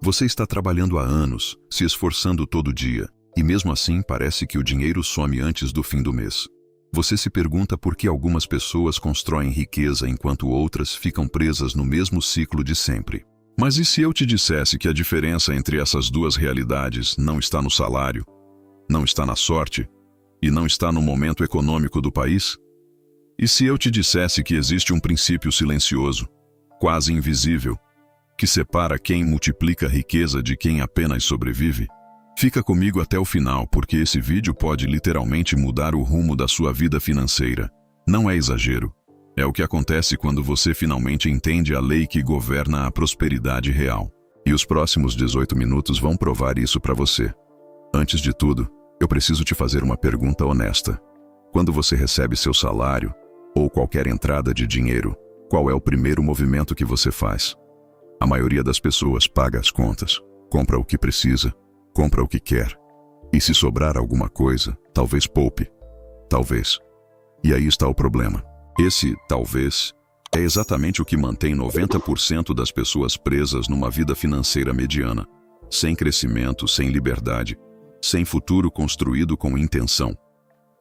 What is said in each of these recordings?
Você está trabalhando há anos, se esforçando todo dia, e mesmo assim parece que o dinheiro some antes do fim do mês. Você se pergunta por que algumas pessoas constroem riqueza enquanto outras ficam presas no mesmo ciclo de sempre. Mas e se eu te dissesse que a diferença entre essas duas realidades não está no salário, não está na sorte e não está no momento econômico do país? E se eu te dissesse que existe um princípio silencioso, quase invisível, que separa quem multiplica riqueza de quem apenas sobrevive? Fica comigo até o final, porque esse vídeo pode literalmente mudar o rumo da sua vida financeira. Não é exagero. É o que acontece quando você finalmente entende a lei que governa a prosperidade real. E os próximos 18 minutos vão provar isso para você. Antes de tudo, eu preciso te fazer uma pergunta honesta. Quando você recebe seu salário, ou qualquer entrada de dinheiro, qual é o primeiro movimento que você faz? A maioria das pessoas paga as contas, compra o que precisa, compra o que quer. E se sobrar alguma coisa, talvez poupe. Talvez. E aí está o problema. Esse talvez é exatamente o que mantém 90% das pessoas presas numa vida financeira mediana, sem crescimento, sem liberdade, sem futuro construído com intenção.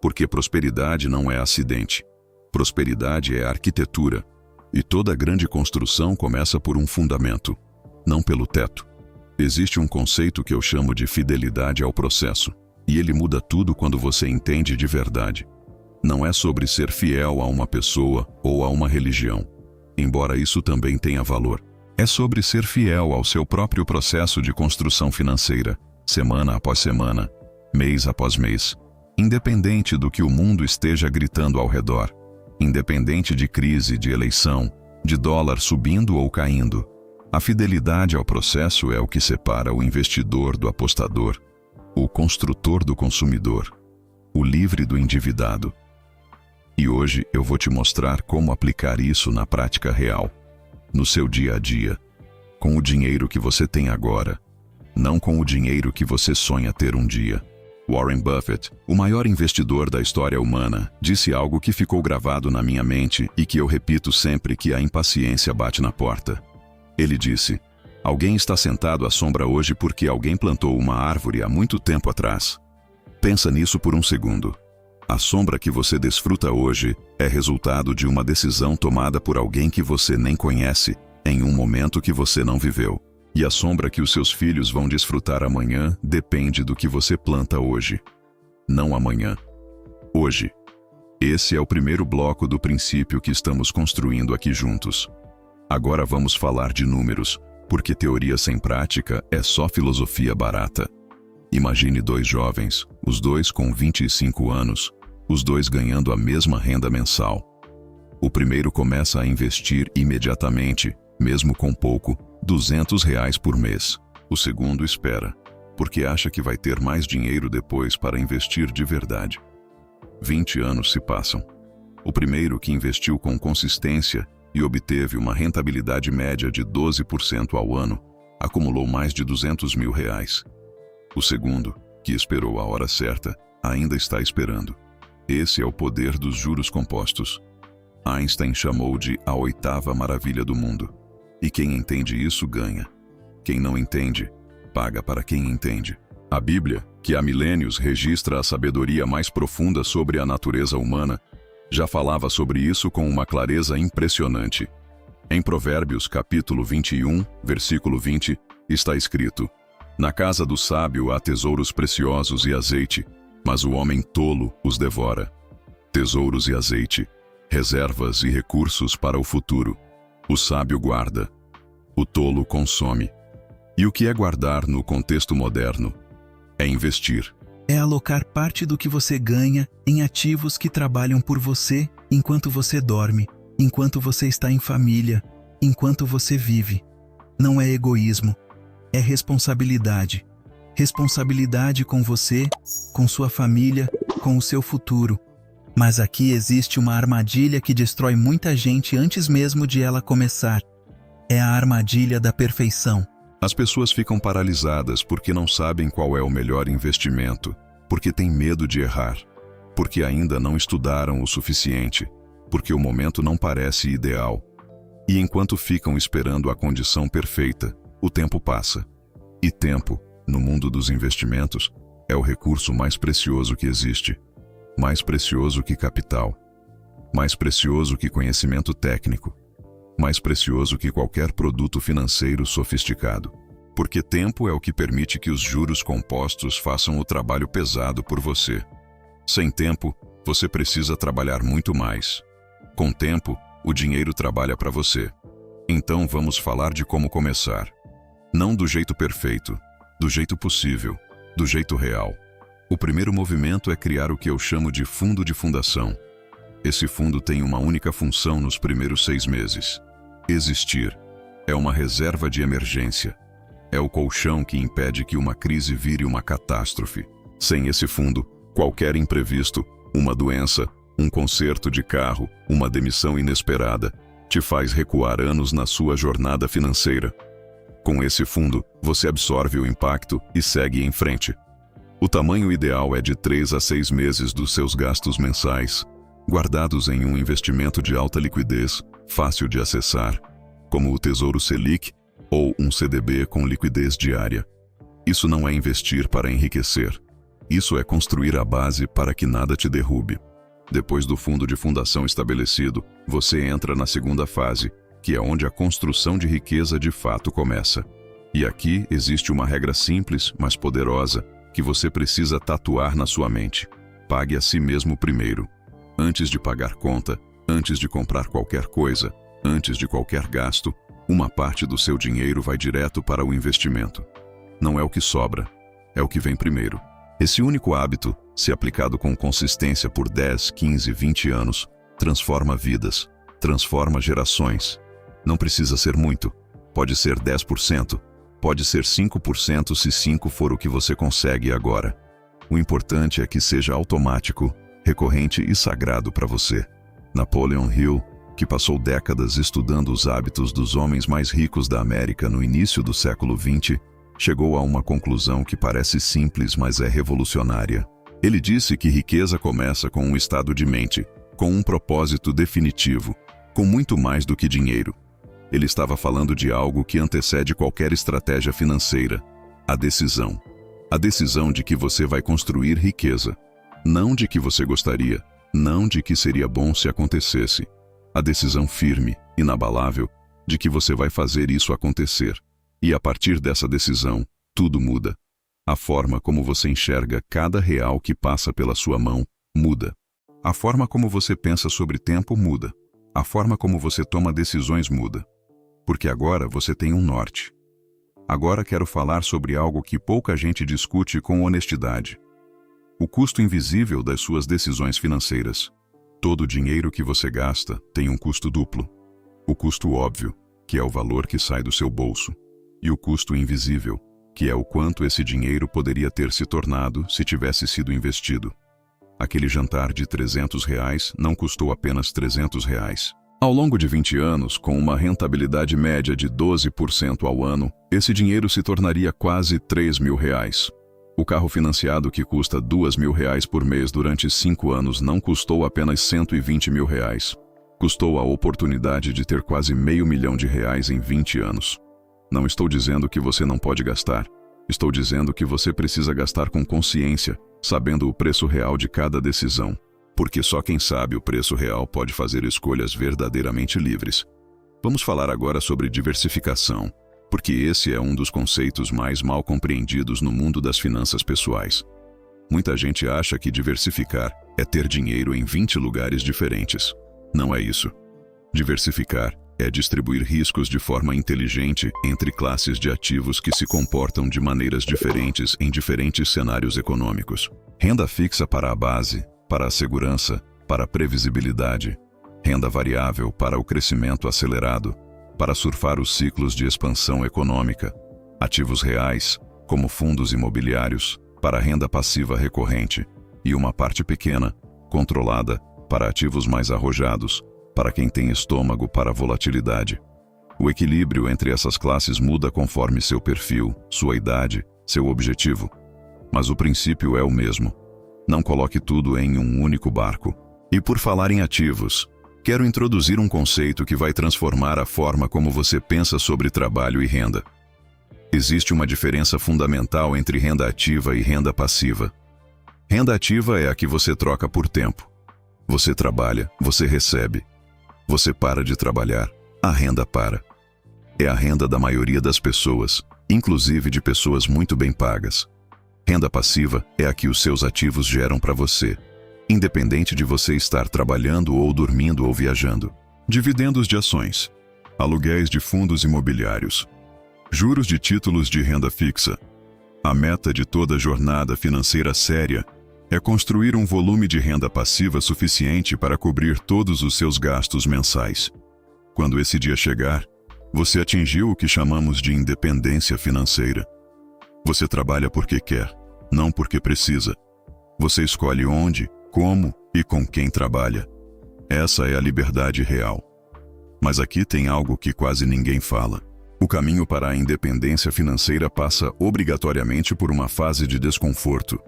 Porque prosperidade não é acidente. Prosperidade é arquitetura. E toda grande construção começa por um fundamento, não pelo teto. Existe um conceito que eu chamo de fidelidade ao processo, e ele muda tudo quando você entende de verdade. Não é sobre ser fiel a uma pessoa ou a uma religião, embora isso também tenha valor. É sobre ser fiel ao seu próprio processo de construção financeira, semana após semana, mês após mês, independente do que o mundo esteja gritando ao redor, independente de crise, de eleição, de dólar subindo ou caindo. A fidelidade ao processo é o que separa o investidor do apostador, o construtor do consumidor, o livre do endividado. E hoje eu vou te mostrar como aplicar isso na prática real, no seu dia a dia, com o dinheiro que você tem agora, não com o dinheiro que você sonha ter um dia. Warren Buffett, o maior investidor da história humana, disse algo que ficou gravado na minha mente e que eu repito sempre que a impaciência bate na porta. Ele disse: alguém está sentado à sombra hoje porque alguém plantou uma árvore há muito tempo atrás. Pensa nisso por um segundo. A sombra que você desfruta hoje é resultado de uma decisão tomada por alguém que você nem conhece, em um momento que você não viveu. E a sombra que os seus filhos vão desfrutar amanhã depende do que você planta hoje. Não amanhã. Hoje. Esse é o primeiro bloco do princípio que estamos construindo aqui juntos. Agora vamos falar de números, porque teoria sem prática é só filosofia barata. Imagine dois jovens, os dois com 25 anos, os dois ganhando a mesma renda mensal. O primeiro começa a investir imediatamente, mesmo com pouco, R$ 200 por mês. O segundo espera, porque acha que vai ter mais dinheiro depois para investir de verdade. 20 anos se passam. O primeiro, que investiu com consistência e obteve uma rentabilidade média de 12% ao ano, acumulou mais de R$ 200 mil. O segundo, que esperou a hora certa, ainda está esperando. Esse é o poder dos juros compostos. Einstein chamou de a oitava maravilha do mundo. E quem entende isso ganha. Quem não entende, paga para quem entende. A Bíblia, que há milênios registra a sabedoria mais profunda sobre a natureza humana, já falava sobre isso com uma clareza impressionante. Em Provérbios capítulo 21, versículo 20, está escrito: na casa do sábio há tesouros preciosos e azeite, mas o homem tolo os devora. Tesouros e azeite, reservas e recursos para o futuro. O sábio guarda, o tolo consome. E o que é guardar no contexto moderno? É investir. É alocar parte do que você ganha em ativos que trabalham por você enquanto você dorme, enquanto você está em família, enquanto você vive. Não é egoísmo, é responsabilidade. Responsabilidade com você, com sua família, com o seu futuro. Mas aqui existe uma armadilha que destrói muita gente antes mesmo de ela começar. É a armadilha da perfeição. As pessoas ficam paralisadas porque não sabem qual é o melhor investimento, porque têm medo de errar, porque ainda não estudaram o suficiente, porque o momento não parece ideal. E enquanto ficam esperando a condição perfeita, o tempo passa. E tempo, no mundo dos investimentos, é o recurso mais precioso que existe. Mais precioso que capital. Mais precioso que conhecimento técnico. Mais precioso que qualquer produto financeiro sofisticado. Porque tempo é o que permite que os juros compostos façam o trabalho pesado por você. Sem tempo, você precisa trabalhar muito mais. Com tempo, o dinheiro trabalha para você. Então vamos falar de como começar. Não do jeito perfeito, do jeito possível, do jeito real. O primeiro movimento é criar o que eu chamo de fundo de fundação. Esse fundo tem uma única função nos primeiros 6 meses. Existir. É uma reserva de emergência. É o colchão que impede que uma crise vire uma catástrofe. Sem esse fundo, qualquer imprevisto, uma doença, um conserto de carro, uma demissão inesperada, te faz recuar anos na sua jornada financeira. Com esse fundo, você absorve o impacto e segue em frente. O tamanho ideal é de 3 a 6 meses dos seus gastos mensais, guardados em um investimento de alta liquidez, fácil de acessar, como o Tesouro Selic ou um CDB com liquidez diária. Isso não é investir para enriquecer. Isso é construir a base para que nada te derrube. Depois do fundo de fundação estabelecido, você entra na segunda fase, que é onde a construção de riqueza de fato começa. E aqui existe uma regra simples, mas poderosa, que você precisa tatuar na sua mente. Pague a si mesmo primeiro. Antes de pagar conta, antes de comprar qualquer coisa, antes de qualquer gasto, uma parte do seu dinheiro vai direto para o investimento. Não é o que sobra, é o que vem primeiro. Esse único hábito, se aplicado com consistência por 10, 15, 20 anos, transforma vidas, transforma gerações. Não precisa ser muito. Pode ser 10%, pode ser 5% se 5 for o que você consegue agora. O importante é que seja automático, recorrente e sagrado para você. Napoleon Hill, que passou décadas estudando os hábitos dos homens mais ricos da América no início do século XX, chegou a uma conclusão que parece simples, mas é revolucionária. Ele disse que riqueza começa com um estado de mente, com um propósito definitivo, com muito mais do que dinheiro. Ele estava falando de algo que antecede qualquer estratégia financeira: a decisão. A decisão de que você vai construir riqueza. Não de que você gostaria, não de que seria bom se acontecesse. A decisão firme, inabalável, de que você vai fazer isso acontecer. E a partir dessa decisão, tudo muda. A forma como você enxerga cada real que passa pela sua mão muda. A forma como você pensa sobre tempo muda. A forma como você toma decisões muda. Porque agora você tem um norte. Agora quero falar sobre algo que pouca gente discute com honestidade. O custo invisível das suas decisões financeiras. Todo o dinheiro que você gasta tem um custo duplo. O custo óbvio, que é o valor que sai do seu bolso. E o custo invisível, que é o quanto esse dinheiro poderia ter se tornado se tivesse sido investido. Aquele jantar de R$300 não custou apenas R$300. Ao longo de 20 anos, com uma rentabilidade média de 12% ao ano, esse dinheiro se tornaria quase R$3.000. O carro financiado que custa R$2.000 por mês durante 5 anos não custou apenas R$120.000. Custou a oportunidade de ter quase R$500 mil em 20 anos. Não estou dizendo que você não pode gastar. Estou dizendo que você precisa gastar com consciência, sabendo o preço real de cada decisão. Porque só quem sabe o preço real pode fazer escolhas verdadeiramente livres. Vamos falar agora sobre diversificação, porque esse é um dos conceitos mais mal compreendidos no mundo das finanças pessoais. Muita gente acha que diversificar é ter dinheiro em 20 lugares diferentes. Não é isso. Diversificar é distribuir riscos de forma inteligente entre classes de ativos que se comportam de maneiras diferentes em diferentes cenários econômicos. Renda fixa para a base, para a segurança, para a previsibilidade. Renda variável para o crescimento acelerado, para surfar os ciclos de expansão econômica. Ativos reais, como fundos imobiliários, para renda passiva recorrente. E uma parte pequena, controlada, para ativos mais arrojados, para quem tem estômago para a volatilidade. O equilíbrio entre essas classes muda conforme seu perfil, sua idade, seu objetivo. Mas o princípio é o mesmo. Não coloque tudo em um único barco. E por falar em ativos, quero introduzir um conceito que vai transformar a forma como você pensa sobre trabalho e renda. Existe uma diferença fundamental entre renda ativa e renda passiva. Renda ativa é a que você troca por tempo. Você trabalha, você recebe. Você para de trabalhar, a renda para. É a renda da maioria das pessoas, inclusive de pessoas muito bem pagas. Renda passiva é a que os seus ativos geram para você, independente de você estar trabalhando ou dormindo ou viajando. Dividendos de ações, aluguéis de fundos imobiliários, juros de títulos de renda fixa. A meta de toda jornada financeira séria é construir um volume de renda passiva suficiente para cobrir todos os seus gastos mensais. Quando esse dia chegar, você atingiu o que chamamos de independência financeira. Você trabalha porque quer, não porque precisa. Você escolhe onde, como e com quem trabalha. Essa é a liberdade real. Mas aqui tem algo que quase ninguém fala. O caminho para a independência financeira passa obrigatoriamente por uma fase de desconforto.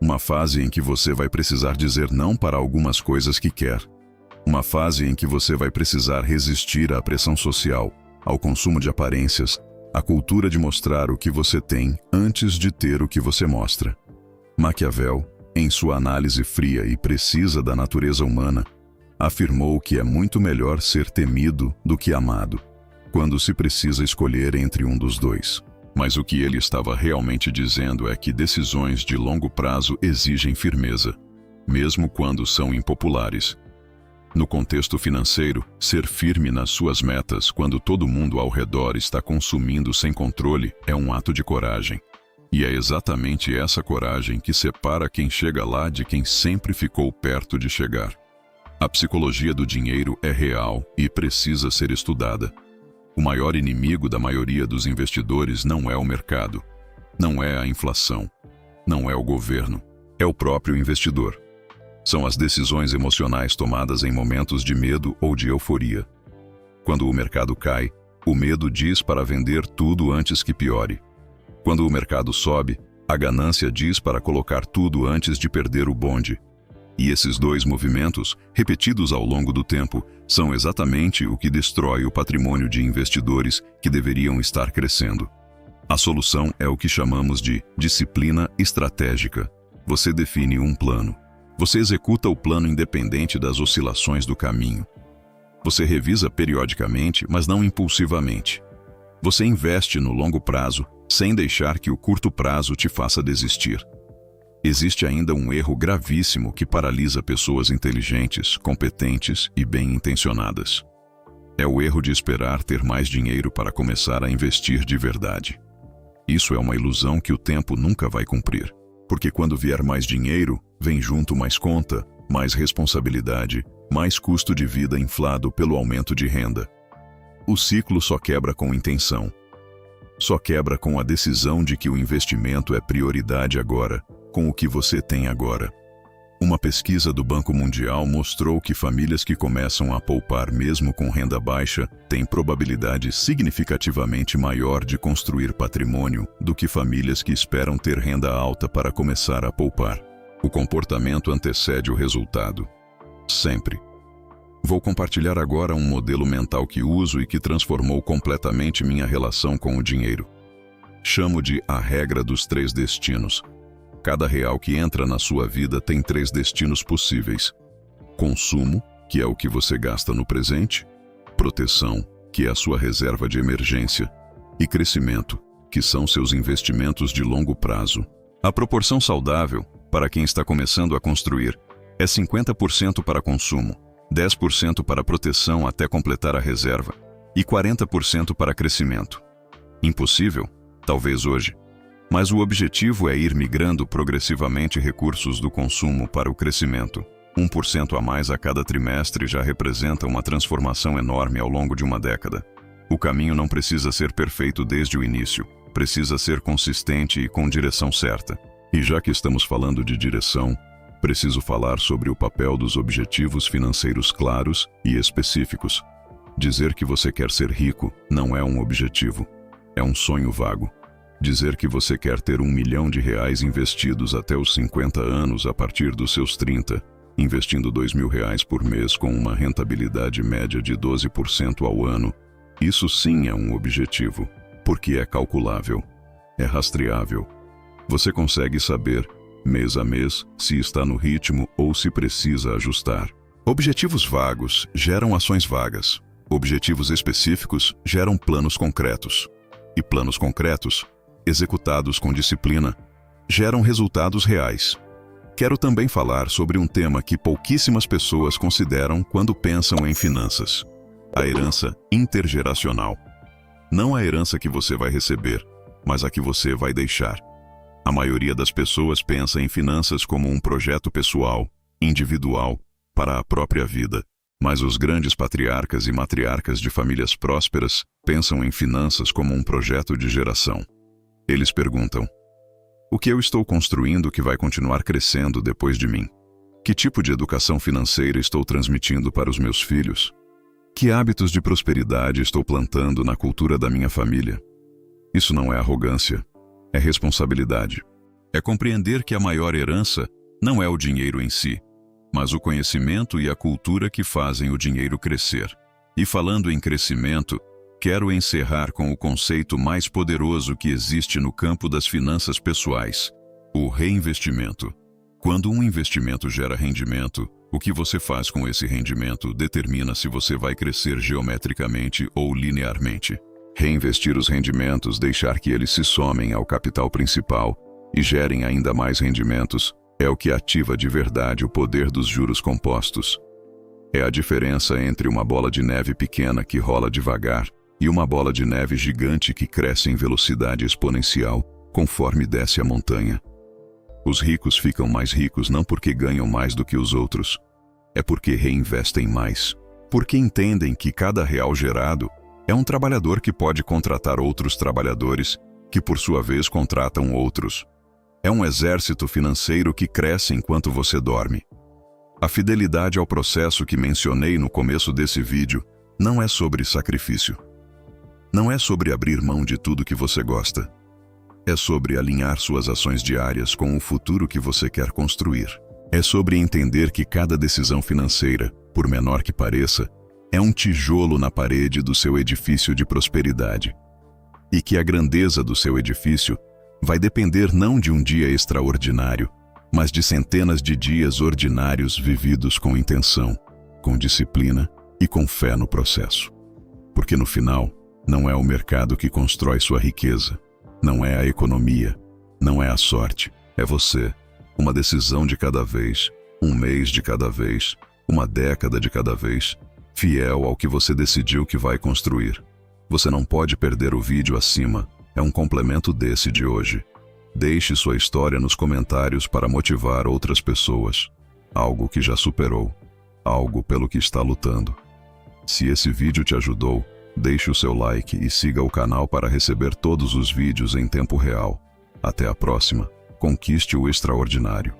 Uma fase em que você vai precisar dizer não para algumas coisas que quer. Uma fase em que você vai precisar resistir à pressão social, ao consumo de aparências, à cultura de mostrar o que você tem antes de ter o que você mostra. Maquiavel, em sua análise fria e precisa da natureza humana, afirmou que é muito melhor ser temido do que amado, quando se precisa escolher entre um dos dois. Mas o que ele estava realmente dizendo é que decisões de longo prazo exigem firmeza, mesmo quando são impopulares. No contexto financeiro, ser firme nas suas metas quando todo mundo ao redor está consumindo sem controle é um ato de coragem. E é exatamente essa coragem que separa quem chega lá de quem sempre ficou perto de chegar. A psicologia do dinheiro é real e precisa ser estudada. O maior inimigo da maioria dos investidores não é o mercado, não é a inflação, não é o governo, é o próprio investidor. São as decisões emocionais tomadas em momentos de medo ou de euforia. Quando o mercado cai, o medo diz para vender tudo antes que piore. Quando o mercado sobe, a ganância diz para colocar tudo antes de perder o bonde. E esses dois movimentos, repetidos ao longo do tempo, são exatamente o que destrói o patrimônio de investidores que deveriam estar crescendo. A solução é o que chamamos de disciplina estratégica. Você define um plano. Você executa o plano independente das oscilações do caminho. Você revisa periodicamente, mas não impulsivamente. Você investe no longo prazo, sem deixar que o curto prazo te faça desistir. Existe ainda um erro gravíssimo que paralisa pessoas inteligentes, competentes e bem-intencionadas. É o erro de esperar ter mais dinheiro para começar a investir de verdade. Isso é uma ilusão que o tempo nunca vai cumprir, porque quando vier mais dinheiro, vem junto mais conta, mais responsabilidade, mais custo de vida inflado pelo aumento de renda. O ciclo só quebra com intenção. Só quebra com a decisão de que o investimento é prioridade agora, com o que você tem agora. Uma pesquisa do Banco Mundial mostrou que famílias que começam a poupar mesmo com renda baixa têm probabilidade significativamente maior de construir patrimônio do que famílias que esperam ter renda alta para começar a poupar. O comportamento antecede o resultado. Sempre. Vou compartilhar agora um modelo mental que uso e que transformou completamente minha relação com o dinheiro. Chamo de a regra dos 3 destinos. Cada real que entra na sua vida tem 3 destinos possíveis. Consumo, que é o que você gasta no presente. Proteção, que é a sua reserva de emergência. E crescimento, que são seus investimentos de longo prazo. A proporção saudável, para quem está começando a construir, é 50% para consumo, 10% para proteção até completar a reserva e 40% para crescimento. Impossível? Talvez hoje. Mas o objetivo é ir migrando progressivamente recursos do consumo para o crescimento. 1% a mais a cada trimestre já representa uma transformação enorme ao longo de uma década. O caminho não precisa ser perfeito desde o início, precisa ser consistente e com direção certa. E já que estamos falando de direção, preciso falar sobre o papel dos objetivos financeiros claros e específicos. Dizer que você quer ser rico não é um objetivo, é um sonho vago. Dizer que você quer ter R$1 milhão investidos até os 50 anos a partir dos seus 30, investindo R$2.000 por mês com uma rentabilidade média de 12% ao ano, isso sim é um objetivo. porque é calculável, é rastreável. Você consegue saber, mês a mês, se está no ritmo ou se precisa ajustar. Objetivos vagos geram ações vagas. Objetivos específicos geram planos concretos. E planos concretos, executados com disciplina, geram resultados reais. Quero também falar sobre um tema que pouquíssimas pessoas consideram quando pensam em finanças: a herança intergeracional. Não a herança que você vai receber, mas a que você vai deixar. A maioria das pessoas pensa em finanças como um projeto pessoal, individual, para a própria vida. Mas os grandes patriarcas e matriarcas de famílias prósperas pensam em finanças como um projeto de geração. Eles perguntam: o que eu estou construindo que vai continuar crescendo depois de mim? Que tipo de educação financeira estou transmitindo para os meus filhos? Que hábitos de prosperidade estou plantando na cultura da minha família? Isso não é arrogância, é responsabilidade. É compreender que a maior herança não é o dinheiro em si, mas o conhecimento e a cultura que fazem o dinheiro crescer. E falando em crescimento, quero encerrar com o conceito mais poderoso que existe no campo das finanças pessoais: o reinvestimento. Quando um investimento gera rendimento, o que você faz com esse rendimento determina se você vai crescer geometricamente ou linearmente. Reinvestir os rendimentos, deixar que eles se somem ao capital principal e gerem ainda mais rendimentos, é o que ativa de verdade o poder dos juros compostos. É a diferença entre uma bola de neve pequena que rola devagar e uma bola de neve gigante que cresce em velocidade exponencial conforme desce a montanha. Os ricos ficam mais ricos não porque ganham mais do que os outros, é porque reinvestem mais. Porque entendem que cada real gerado é um trabalhador que pode contratar outros trabalhadores, que por sua vez contratam outros. É um exército financeiro que cresce enquanto você dorme. A fidelidade ao processo que mencionei no começo desse vídeo não é sobre sacrifício. Não é sobre abrir mão de tudo que você gosta. É sobre alinhar suas ações diárias com o futuro que você quer construir. É sobre entender que cada decisão financeira, por menor que pareça, é um tijolo na parede do seu edifício de prosperidade. E que a grandeza do seu edifício vai depender não de um dia extraordinário, mas de centenas de dias ordinários vividos com intenção, com disciplina e com fé no processo. Porque no final, não é o mercado que constrói sua riqueza, não é a economia, não é a sorte, é você. Uma decisão de cada vez, um mês de cada vez, uma década de cada vez, fiel ao que você decidiu que vai construir. Você não pode perder o vídeo acima, é um complemento desse de hoje. Deixe sua história nos comentários para motivar outras pessoas. Algo que já superou, algo pelo que está lutando. Se esse vídeo te ajudou, deixe o seu like e siga o canal para receber todos os vídeos em tempo real. Até a próxima. Conquiste o extraordinário.